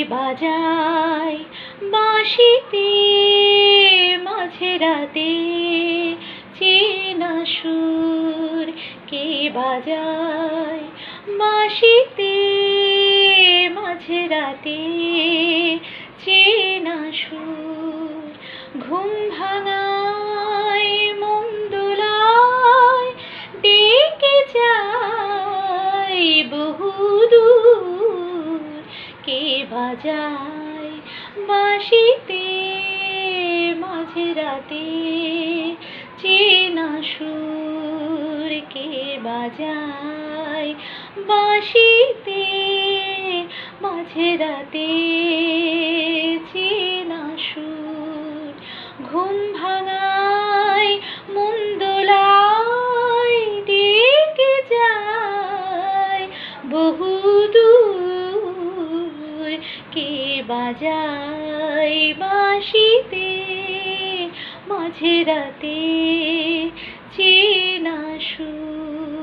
বাজায় বাঁশিতে মাঝরাতে চেনা সুর? কে বাজায় বাঁশিতে মাঝরাতে চেনা সুর? ঘুম ভাঙায় মন দোলায় ডেকে যায় বহুদূর। কে বাজায় বাঁশিতে মাঝরাতে চেনা সুর? কে বাজায় বাঁশিতে মাঝরাতে চেনা সুর? ঘুম ভাঙায় মন দোলায় ডেকে যায় বহুদূর। কে বাজায় বাঁশিতে মাঝরাতে চেনা সুর?